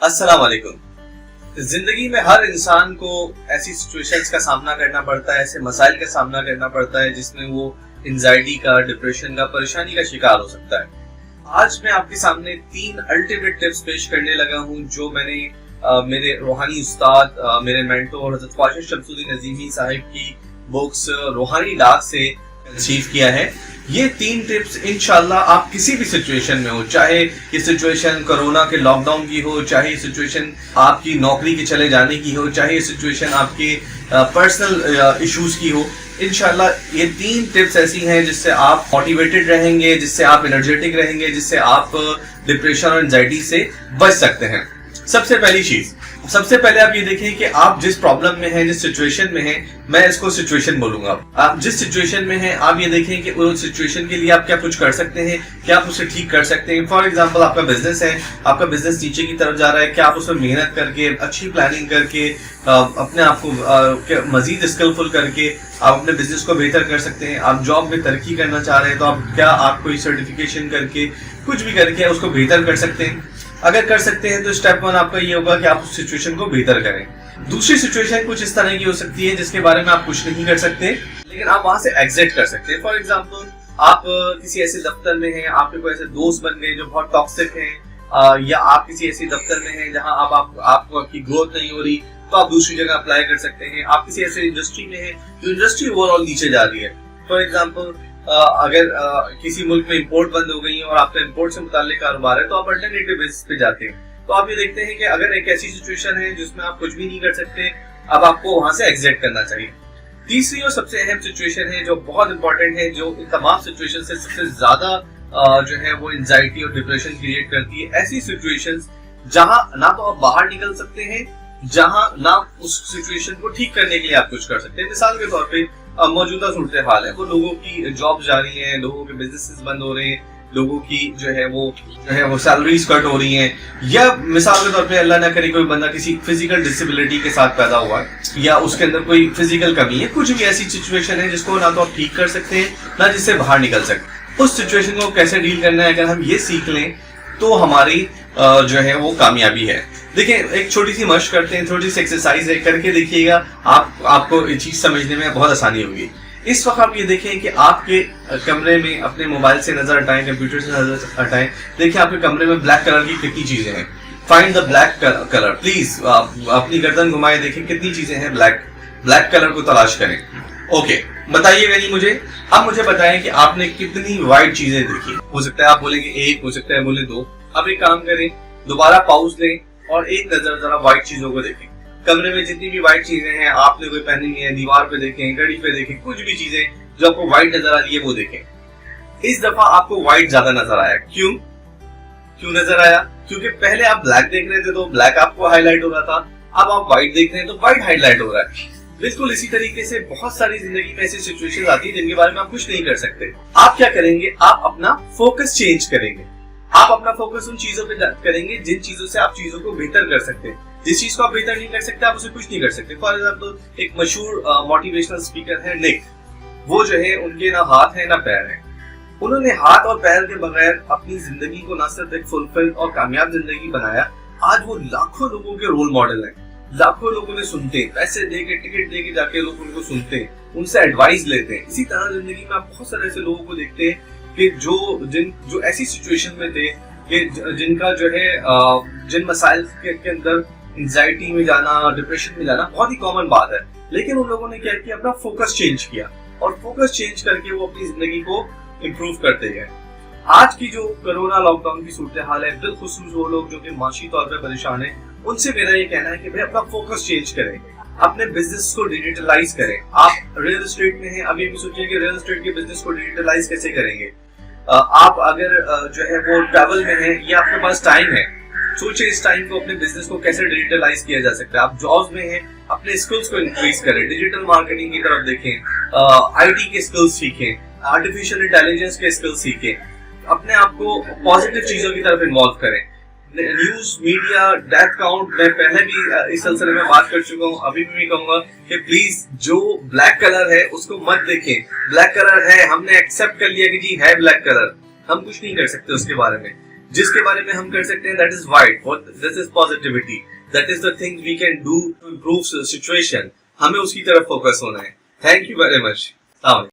अस्सलाम वालेकुम। जिंदगी में हर इंसान को ऐसी सिचुएशंस का सामना करना पड़ता है, ऐसे मसाइल का सामना करना पड़ता है जिसमें वो एंजाइटी का, डिप्रेशन का, परेशानी का शिकार हो सकता है। आज मैं आपके सामने 3 अल्टीमेट टिप्स पेश करने लगा हूं जो मैंने मेरे रूहानी उस्ताद, मेरे मेंटोर हज़रत ख्वाजा शमसुद्दीन अज़ीमी साहिब की बुक्स रूहानी डाक से अचीव किया है। ये 3 टिप्स इंशाल्लाह आप किसी भी सिचुएशन में हो, चाहे ये सिचुएशन कोरोना के लॉकडाउन की हो, चाहे ये सिचुएशन आपकी नौकरी के चले जाने की हो, चाहे ये सिचुएशन आपके पर्सनल इश्यूज की हो, इंशाल्लाह ये 3 टिप्स ऐसी हैं जिससे आप मोटिवेटेड रहेंगे, जिससे आप एनर्जेटिक रहेंगे, जिससे आप डिप्रेशन और एंजाइटी से बच सकते हैं। सबसे पहले आप ये देखें कि आप जिस प्रॉब्लम में हैं, जिस सिचुएशन में हैं, मैं इसको सिचुएशन बोलूंगा। आप जिस सिचुएशन में हैं, आप ये देखें कि उस सिचुएशन के लिए आप क्या कुछ कर सकते हैं, क्या आप उसे ठीक कर सकते हैं। फॉर एग्जांपल, आपका बिजनेस है, आपका बिजनेस नीचे की तरफ जा रहा है, क्या आप उसमें मेहनत करके, अच्छी प्लानिंग करके, अपने आप को मजीद स्किलफुल करके आप अपने बिजनेस को बेहतर कर सकते हैं। आप जॉब में तरक्की करना चाह रहे हैं तो आप कोई सर्टिफिकेशन करके, कुछ भी करके उसको बेहतर कर सकते हैं। अगर कर सकते हैं तो स्टेप 1 आपका ये होगा कि आप उस सिचुएशन को बेहतर करें। दूसरी सिचुएशन कुछ इस तरह की हो सकती है जिसके बारे में आप कुछ नहीं कर सकते, लेकिन आप वहां से एग्जिट कर सकते हैं। फॉर एग्जांपल, आप किसी ऐसे दफ्तर में हैं, आपके कोई ऐसे दोस्त बन गए जो बहुत टॉक्सिक हैं, या आप किसी ऐसे दफ्तर में हैं जहां आपकी ग्रोथ नहीं हो रही, तो आप दूसरी जगह अप्लाई कर सकते हैं। आप किसी ऐसे इंडस्ट्री में हैं जो इंडस्ट्री ओवरऑल नीचे जा रही है। फॉर एग्जाम्पल, अगर किसी मुल्क में इंपोर्ट बंद हो गई है और आपका इंपोर्ट से मुताल्लिक कारोबार है तो आप अल्टरनेटिव बेसिस पे जाते हैं। तो आप ये देखते हैं कि अगर एक ऐसी सिचुएशन है जिसमें आप कुछ भी नहीं कर सकते, अब आपको वहां से एग्जिट करना चाहिए। तीसरी और सबसे अहम सिचुएशन है जो बहुत इंपॉर्टेंट है, जो इन तमाम सिचुएशन से सबसे ज्यादा जो है वो एंजाइटी और डिप्रेशन क्रिएट करती है, ऐसी सिचुएशंस जहां ना तो आप बाहर निकल सकते हैं, जहां ना उस सिचुएशन को ठीक करने के लिए आप कुछ कर सकते हैं। मिसाल के तौर पे मौजूदा सूरत हाल है, वो लोगों की जॉब जा रही हैं, लोगों के बिजनेसेस बंद हो रहे हैं, लोगों की जो है वो सैलरीज कट हो रही हैं, या मिसाल के तौर पे अल्लाह ना करे कोई बंदा किसी फिजिकल डिसेबिलिटी के साथ पैदा हुआ है या उसके अंदर कोई फिजिकल कमी है। कुछ भी ऐसी सिचुएशन है जिसको ना तो आप ठीक कर सकते हैं ना जिससे बाहर निकल सकते। उस सिचुएशन को कैसे डील करना है, अगर हम ये सीख लें तो हमारी जो है वो कामयाबी है। देखिए, एक छोटी सी मशक करते हैं, छोटी सी एक्सरसाइज है, करके देखिएगा, आपको ये चीज समझने में बहुत आसानी होगी। इस वक्त आप ये देखें कि आपके कमरे में अपने मोबाइल से नजर हटाएं, कंप्यूटर से नजर हटाएं, देखिए आपके कमरे में ब्लैक कलर की कितनी चीजें हैं। Find the black colour, please अपनी गर्दन घुमाए, देखें कितनी चीजें हैं, ब्लैक कलर को तलाश करें। ओके, बताइएगा नहीं मुझे, अब मुझे बताएं कि आपने कितनी व्हाइट चीजें देखी। हो सकता है आप बोलेंगे 1, हो सकता है बोले 2। अब एक काम करें, दोबारा पॉज लें और एक नजर जरा व्हाइट चीजों को देखें। कमरे में जितनी भी व्हाइट चीजें हैं, आपने कोई पहनी है, दीवार पे देखें, घड़ी पे देखें, कुछ भी चीजें जो आपको व्हाइट नजर आ रही है वो देखें। इस दफा आपको व्हाइट ज्यादा नजर आया। क्यों नजर आया? क्योंकि पहले आप ब्लैक देख रहे थे तो ब्लैक आपको हाईलाइट हो रहा था, अब आप व्हाइट देख रहे हैं तो व्हाइट हाईलाइट हो रहा है। बिल्कुल इसी तरीके से बहुत सारी जिंदगी में ऐसी सिचुएशंस आती है जिनके बारे में आप कुछ नहीं कर सकते। आप क्या करेंगे? आप अपना फोकस चेंज करेंगे। आप अपना फोकस उन चीजों पे करेंगे जिन चीजों से आप चीजों को बेहतर कर सकते हैं। जिस चीज को आप बेहतर नहीं कर सकते, आप उसे कुछ नहीं कर सकते। फॉर एग्जाम्पल, एक मशहूर मोटिवेशनल स्पीकर है निक, वो जो है उनके ना हाथ है ना पैर है। उन्होंने हाथ और पैर के बगैर अपनी जिंदगी को ना सिर्फ एक फुलफिल और कामयाब जिंदगी बनाया, आज वो लाखों लोगों के रोल मॉडल हैं। लाखों लोग उन्हें सुनते हैं, पैसे देके, टिकट देके जाके लोग उनको सुनते हैं, उनसे एडवाइस लेते हैं। इसी तरह जिंदगी में आप बहुत सारे ऐसे लोगों को देखते हैं कि जो ऐसी सिचुएशन में थे कि जिनका जो है जिन मसाइल के अंदर एंजाइटी में जाना, डिप्रेशन में जाना बहुत ही कॉमन बात है, लेकिन उन लोगों ने क्या किया, अपना फोकस चेंज किया और फोकस चेंज करके वो अपनी जिंदगी को इम्प्रूव करते गए। आज की जो कोरोना लॉकडाउन की सूरत हाल है, बिलखुसूस वो लोग जो कि माशी तौर पर परेशान है, उनसे मेरा ये कहना है कि भाई अपना फोकस चेंज करें, अपने बिजनेस को डिजिटलाइज करें। आप रियल एस्टेट में हैं, अभी भी सोचिए कि रियल एस्टेट के बिजनेस को डिजिटलाइज कैसे करेंगे। आप अगर जो है वो ट्रैवल में हैं या आपके पास टाइम है, सोचिए इस टाइम को अपने बिजनेस को कैसे डिजिटलाइज किया जा सकता है। आप जॉब्स में हैं, अपने स्किल्स को इंक्रीज करें, डिजिटल मार्केटिंग की तरफ देखें, आईटी के स्किल्स सीखें, आर्टिफिशियल इंटेलिजेंस के स्किल्स सीखें, अपने आप को पॉजिटिव चीजों की तरफ इन्वॉल्व करें। न्यूज, मीडिया, डेथ काउंट, मैं पहले भी इस सिलसिले में बात कर चुका हूँ, अभी भी कहूंगा कि प्लीज जो ब्लैक कलर है उसको मत देखें। ब्लैक कलर है, हमने एक्सेप्ट कर लिया कि जी है ब्लैक कलर, हम कुछ नहीं कर सकते उसके बारे में। जिसके बारे में हम कर सकते हैं that is wide, this is positivity, that is the thing we can do to improve situation, हमें उसकी तरफ फोकस होना है। Thank you very much.